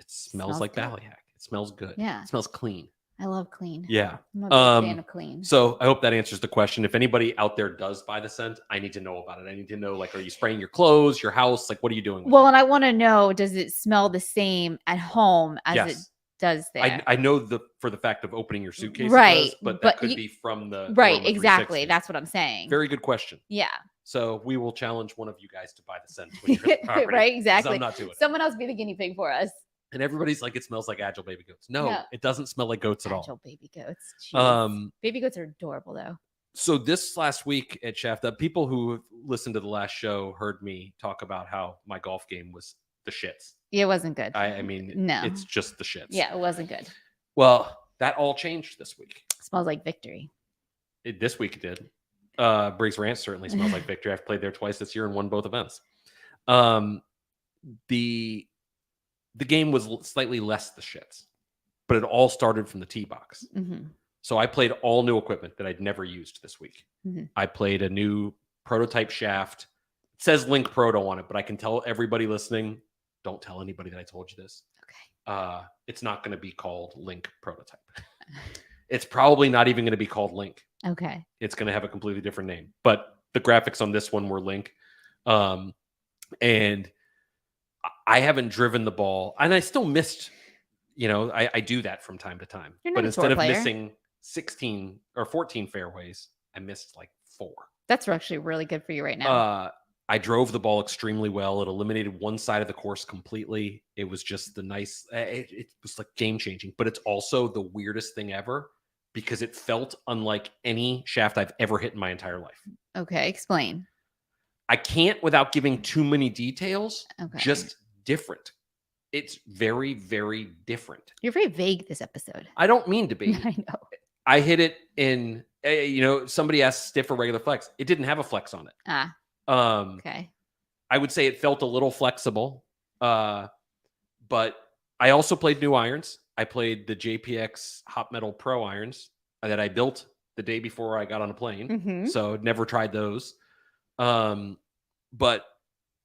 smells like Ballyhack. It smells good.
Yeah.
It smells clean.
I love clean.
Yeah.
I'm a big fan of clean.
So I hope that answers the question. If anybody out there does buy the scent, I need to know about it. I need to know, like, are you spraying your clothes, your house? Like, what are you doing with it?
And I want to know, does it smell the same at home as it does there?
I know for the fact of opening your suitcase,
right?
But that could be from the
right. Exactly. That's what I'm saying.
Very good question.
Yeah.
So we will challenge one of you guys to buy the scent when you're at the property.
Right. Exactly.
I'm not doing it.
Someone else be the guinea pig for us.
And everybody's like, it smells like agile baby goats. No, it doesn't smell like goats at all.
Agile baby goats. Jeez. Baby goats are adorable, though.
So this last week at Shaft Up, people who listened to the last show heard me talk about how my golf game was the shits.
It wasn't good.
I mean, no, it's just the shits.
Yeah, it wasn't good.
Well, that all changed this week.
Smells like victory.
This week it did. Briggs Ranch certainly smells like victory. I've played there twice this year and won both events. The game was slightly less the shits, but it all started from the tee box.
Mm-hmm.
So I played all new equipment that I'd never used this week.
Mm-hmm.
I played a new prototype shaft. It says Link Proto on it, but I can tell everybody listening, don't tell anybody that I told you this.
Okay.
It's not going to be called Link Prototype. It's probably not even going to be called Link.
Okay.
It's going to have a completely different name. But the graphics on this one were Link. And I haven't driven the ball, and I still missed, I do that from time to time. But instead of missing 16 or 14 fairways, I missed like 4.
That's actually really good for you right now.
I drove the ball extremely well. It eliminated one side of the course completely. It was just it was like game changing, but it's also the weirdest thing ever because it felt unlike any shaft I've ever hit in my entire life.
Okay, explain.
I can't without giving too many details.
Okay.
Just different. It's very, very different.
You're very vague this episode.
I don't mean to be.
I know.
I hit it in, somebody asked stiff or regular flex. It didn't have a flex on it.
Okay.
I would say it felt a little flexible. But I also played new irons. I played the JPX Hot Metal Pro irons that I built the day before I got on a plane.
Mm-hmm.
So never tried those. But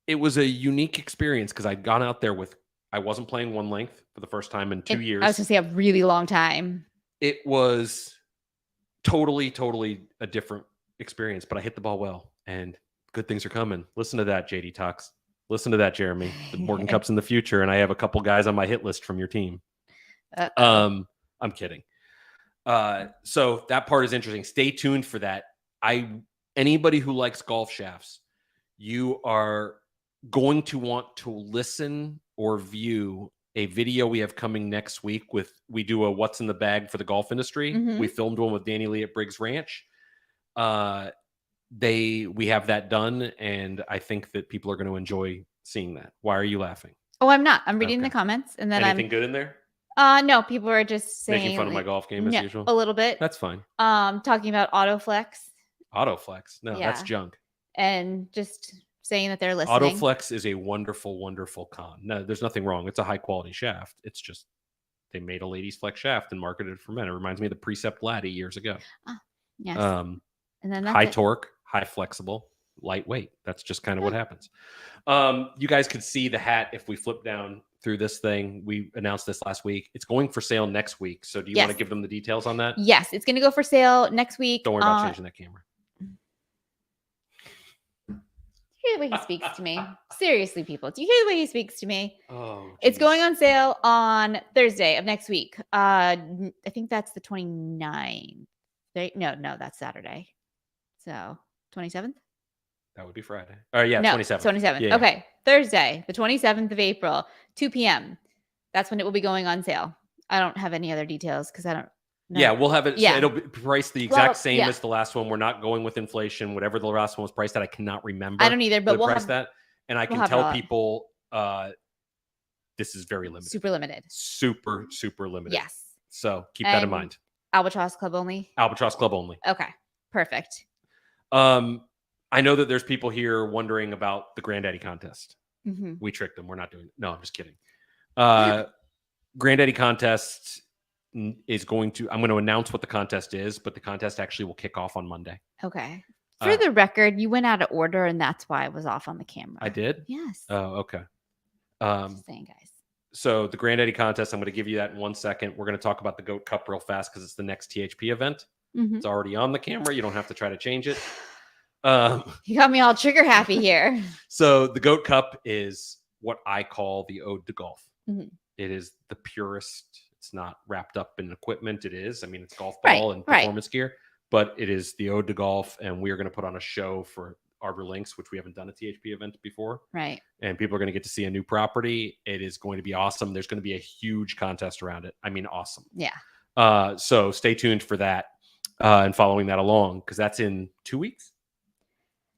it was a unique experience because I'd gone out there I wasn't playing one length for the first time in 2 years.
I was going to say a really long time.
It was totally, totally a different experience, but I hit the ball well and good things are coming. Listen to that, JD Talks. Listen to that, Jeremy. The Morgan Cup's in the future, and I have a couple guys on my hit list from your team. I'm kidding. So that part is interesting. Stay tuned for that. Anybody who likes golf shafts, you are going to want to listen or view a video we have coming next week we do a what's in the bag for the golf industry.
Mhm.
We filmed one with Danny Lee at Briggs Ranch. We have that done, and I think that people are going to enjoy seeing that. Why are you laughing?
Oh, I'm not. I'm reading
Okay.
the comments, and then
Anything good in there?
No, people are just saying
Making fun of my golf game as usual.
A little bit.
That's fine.
Talking about Autoflex.
Autoflex. No, that's
Yeah.
junk.
And just saying that they're listening.
Autoflex is a wonderful, wonderful con. No, there's nothing wrong. It's a high quality shaft. It's just they made a ladies flex shaft and marketed it for men. It reminds me of the Precept Laddie years ago.
Yes. And then that's
high torque, high flexible, lightweight. That's just kind of what happens. You guys could see the hat if we flip down through this thing. We announced this last week. It's going for sale next week. So do you want to give them the details on that?
Yes, it's going to go for sale next week.
Don't worry about changing that camera.
Do you hear the way he speaks to me? Seriously, people, do you hear the way he speaks to me?
Oh,
it's going on sale on Thursday of next week. I think that's the 29th. No, that's Saturday. So 27th?
That would be Friday. Yeah,
no,
27th.
27th.
Yeah.
Okay. Thursday, the 27th of April, 2 p.m. That's when it will be going on sale. I don't have any other details because I don't know.
Yeah, we'll have it.
Yeah.
So it'll be priced the exact same as the last one. We're not going with inflation. Whatever the last one was priced at, I cannot remember.
I don't either, but we'll have
that. And I can tell people this is very limited.
Super limited.
Super, super limited.
Yes.
So keep that in mind.
Albatross Club only?
Albatross Club only.
Okay. Perfect.
I know that there's people here wondering about the Granddaddy contest.
Mm-hmm.
We tricked them. We're not doing it. No, I'm just kidding. Granddaddy contest is I'm going to announce what the contest is, but the contest actually will kick off on Monday.
Okay. For the record, you went out of order, and that's why I was off on the camera.
I did?
Yes.
Oh, okay.
Just saying, guys.
So the Granddaddy contest, I'm going to give you that in 1 second. We're going to talk about the Goat Cup real fast because it's the next THP event.
Mm-hmm.
It's already on the camera. You don't have to try to change it.
You got me all trigger happy here.
So the Goat Cup is what I call the ode to golf.
Mm-hmm.
It is the purest. It's not wrapped up in equipment. It is. I mean, it's golf ball and performance gear, but it is the ode to golf. And we are going to put on a show for Arbor Links, which we haven't done a THP event before.
Right.
And people are going to get to see a new property. It is going to be awesome. There's going to be a huge contest around it. I mean, awesome.
Yeah.
So stay tuned for that and following that along because that's in 2 weeks.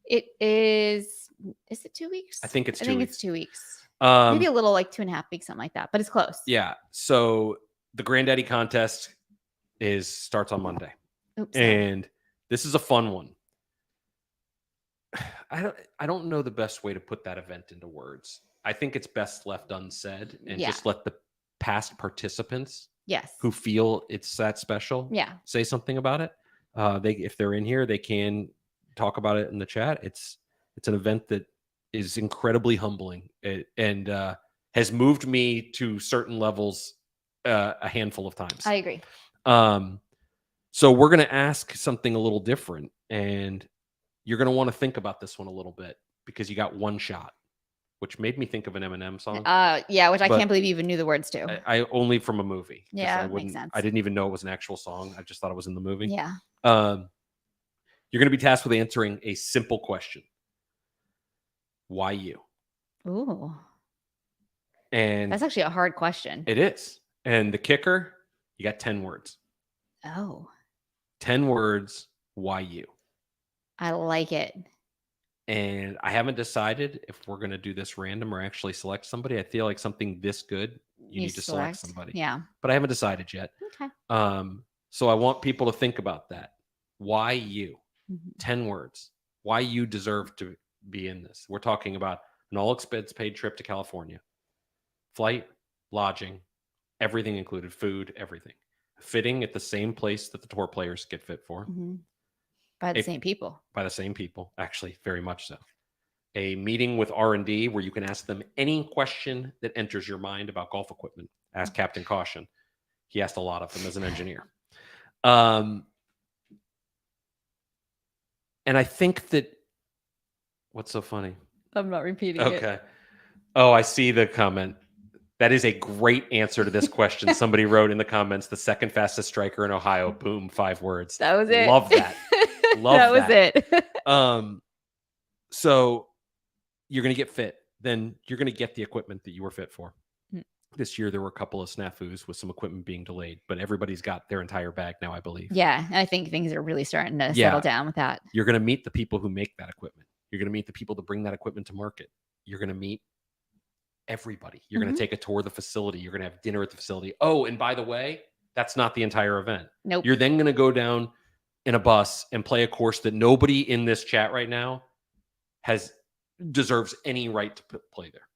It is. Is it 2 weeks?
I think it's 2 weeks.
I think it's 2 weeks. Maybe a little like 2.5 weeks, something like that, but it's close.
Yeah. So the Granddaddy contest starts on Monday.
Oops,
and this is a fun one. I don't know the best way to put that event into words. I think it's best left unsaid and just let the past participants who feel it's that special say something about it. If they're in here, they can talk about it in the chat. It's an event that is incredibly humbling and has moved me to certain levels a handful of times.
I agree.
So we're going to ask something a little different, and you're going to want to think about this one a little bit because you got one shot, which made me think of an Eminem song.
Yeah, which I can't believe you even knew the words to.
I only from a movie.
Yeah, makes sense.
I didn't even know it was an actual song. I just thought it was in the movie.
Yeah.
You're going to be tasked with answering a simple question. Why you?
Ooh.
And
that's actually a hard question.
It is. And the kicker, you got 10 words.
Oh.
10 words, why you?
I like it.
And I haven't decided if we're going to do this random or actually select somebody. I feel like something this good, you need to select somebody.
Yeah.
But I haven't decided yet.
Okay.
So I want people to think about that. Why you?
Mm-hmm.
10 words. Why you deserve to be in this. We're talking about an all expense paid trip to California. Flight, lodging, everything included, food, everything. Fitting at the same place that the tour players get fit for.
Mm-hmm. By the same people.
By the same people, actually, very much so. A meeting with R&D where you can ask them any question that enters your mind about golf equipment. Ask Captain Caution. He asked a lot of them as an engineer. And I think that, what's so funny?
I'm not repeating it.
Okay. Oh, I see the comment. That is a great answer to this question. Somebody wrote in the comments, the second fastest striker in Ohio. Boom, 5 words.
That was it.
Love that. Love
that. Was it.
So you're going to get fit. Then you're going to get the equipment that you were fit for. This year there were a couple of snafus with some equipment being delayed, but everybody's got their entire bag now, I believe.
Yeah, I think things are really starting to settle down with that.
You're going to meet the people who make that equipment. You're going to meet the people that bring that equipment to market. You're going to meet everybody. You're going to take a tour of the facility. You're going to have dinner at the facility. Oh, and by the way, that's not the entire event.
Nope.
You're then going to go down in a bus and play a course that nobody in this chat right now deserves any right to play there.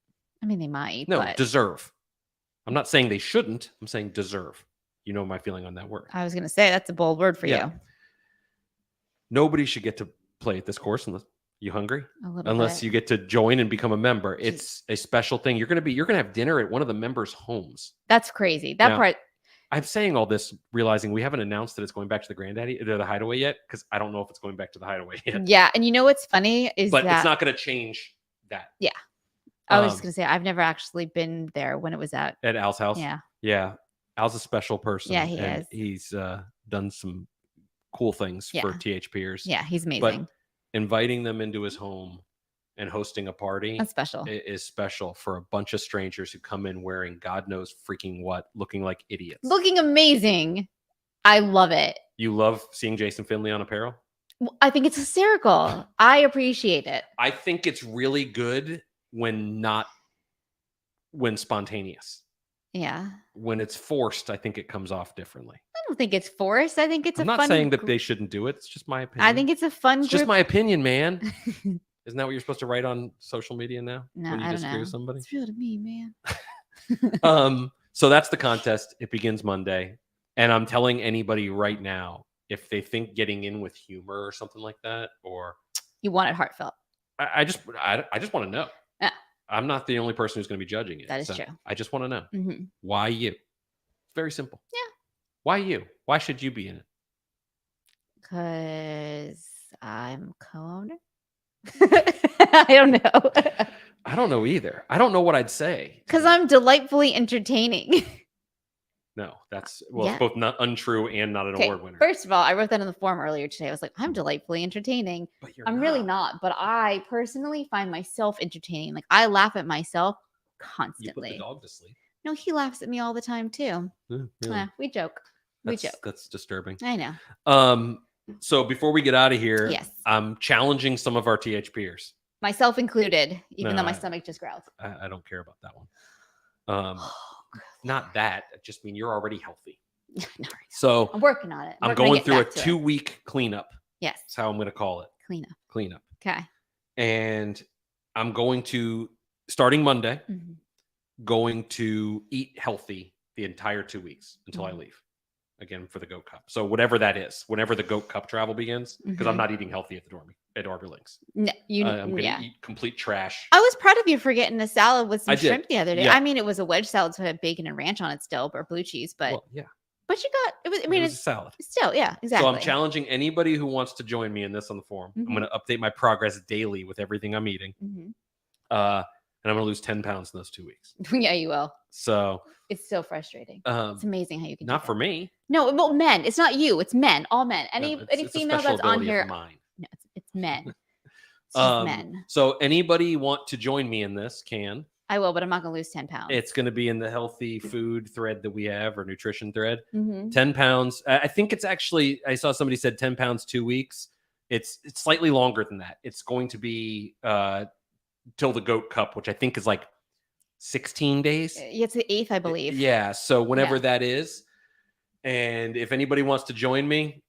I mean, they might.
No,
but
deserve. I'm not saying they shouldn't. I'm saying deserve. You know my feeling on that word.
I was going to say that's a bold word for you.
Nobody should get to play at this course unless you hungry.
Unless
you get to join and become a member. It's a special thing. You're going to have dinner at one of the members' homes.
That's crazy. That part.
I'm saying all this, realizing we haven't announced that it's going back to the Granddaddy or the Hideaway yet, because I don't know if it's going back to the Hideaway yet.
Yeah, and you know what's funny is
but it's not going to change that.
Yeah. I was just going to say, I've never actually been there when it was at
Al's house.
Yeah.
Yeah. Al's a special person.
Yeah, he is.
He's done some cool things for THPers.
Yeah, he's amazing.
But inviting them into his home and hosting a party
that's special.
Is special for a bunch of strangers who come in wearing God knows freaking what, looking like idiots.
Looking amazing. I love it.
You love seeing Jason Finley on apparel?
I think it's hysterical. I appreciate it.
I think it's really good when spontaneous.
Yeah.
When it's forced, I think it comes off differently.
I don't think it's forced. I think
I'm not saying that they shouldn't do it. It's just my opinion.
I think it's a fun
It's just my opinion, man. Isn't that what you're supposed to write on social media now?
No,
when you
I don't
disagree
know.
with somebody?
It's real to me, man.
So that's the contest. It begins Monday. And I'm telling anybody right now, if they think getting in with humor or something like that, or
you want it heartfelt.
I just want to know.
Yeah.
I'm not the only person who's going to be judging it.
That is true.
I just want to know.
Mm-hmm.
Why you? Very simple.
Yeah.
Why you? Why should you be in it?
Because I'm co-owner. I don't know.
I don't know either. I don't know what I'd say.
Because I'm delightfully entertaining.
No, that's it's both not untrue and not an award winner.
First of all, I wrote that in the form earlier today. I was like, I'm delightfully entertaining.
But
I'm really not. But I personally find myself entertaining. Like I laugh at myself constantly.
You put the dog to sleep.
No, he laughs at me all the time too.
Really?
We joke.
That's disturbing.
I know.
So before we get out of here,
yes,
I'm challenging some of our THPers.
Myself included, even though my stomach just growled.
I don't care about that one. Not that. I just mean you're already healthy. So
I'm working on it.
I'm going through a 2-week cleanup.
Yes.
That's how I'm going to call it. Cleanup.
Okay.
And I'm going to, starting Monday, going to eat healthy the entire 2 weeks until I leave. Again, for the Goat Cup. So whatever that is, whenever the Goat Cup travel begins, because I'm not eating healthy at Dormy Links.
No,
I'm going to eat complete trash.
I was proud of you for getting a salad with some shrimp the other day.
Yeah.
I mean, it was a wedge salad, so it had bacon and ranch on it still, or blue cheese, but
yeah.
But you got it was. I mean,
it's a salad.
Still, yeah, exactly.
So I'm challenging anybody who wants to join me in this on the forum. I'm going to update my progress daily with everything I'm eating. And I'm going to lose 10 pounds in those 2 weeks.
Yeah, you will.
So
it's so frustrating. It's amazing how you can.
Not for me.
No, well, men. It's not you. It's men. All men. Any female that's on here.
Mine.
No, it's men. It's just men.
So anybody want to join me in this can.
I will, but I'm not going to lose 10 pounds.
It's going to be in the healthy food thread that we have, or nutrition thread. 10 pounds. I think it's actually, I saw somebody said 10 pounds, 2 weeks. It's slightly longer than that. It's going to be till the Goat Cup, which I think is like 16 days.
Yeah, it's the 8th, I believe.
Yeah. So whenever that is. And if anybody wants to join me,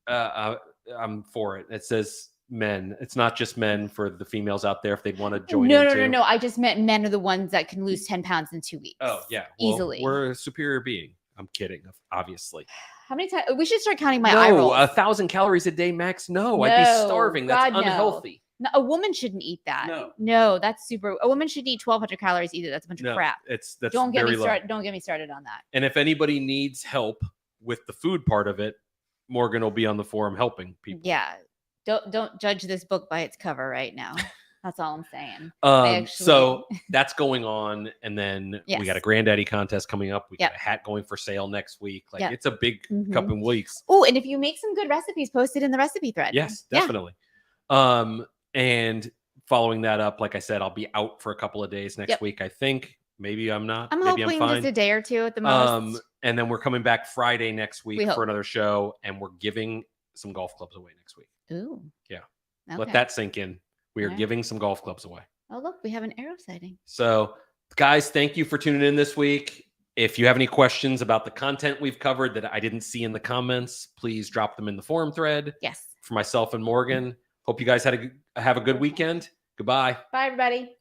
I'm for it. It says men. It's not just men for the females out there if they'd want to join.
No. I just meant men are the ones that can lose 10 pounds in 2 weeks.
Oh, yeah.
Easily.
We're a superior being. I'm kidding, obviously.
How many times? We should start counting my eye rolls.
1,000 calories a day max. No, I'd be starving. That's unhealthy.
No, a woman shouldn't eat that. No, that's super. A woman should eat 1,200 calories either. That's a bunch of crap.
That's
don't get
very
me started.
low.
Don't get me started on that.
And if anybody needs help with the food part of it, Morgan will be on the forum helping people.
Yeah, don't judge this book by its cover right now. That's all I'm saying.
So that's going on, and then we got a Granddaddy contest coming up. We got a hat going for sale next week. Like it's a big couple of weeks.
Oh, and if you make some good recipes, post it in the recipe thread.
Yes, definitely. And following that up, like I said, I'll be out for a couple of days next week, I think. Maybe I'm not.
I'm
Maybe
hoping
I'm fine.
just a day or two at the most.
And then we're coming back Friday next week
We
for
hope.
another show, and we're giving some golf clubs away next week.
Ooh.
Yeah.
Okay.
Let that sink in. We are
All right.
giving some golf clubs away.
Oh, look, we have an arrow sighting.
So, guys, thank you for tuning in this week. If you have any questions about the content we've covered that I didn't see in the comments, please drop them in the forum thread.
Yes.
For myself and Morgan. Hope you guys have a good weekend. Goodbye.
Bye, everybody.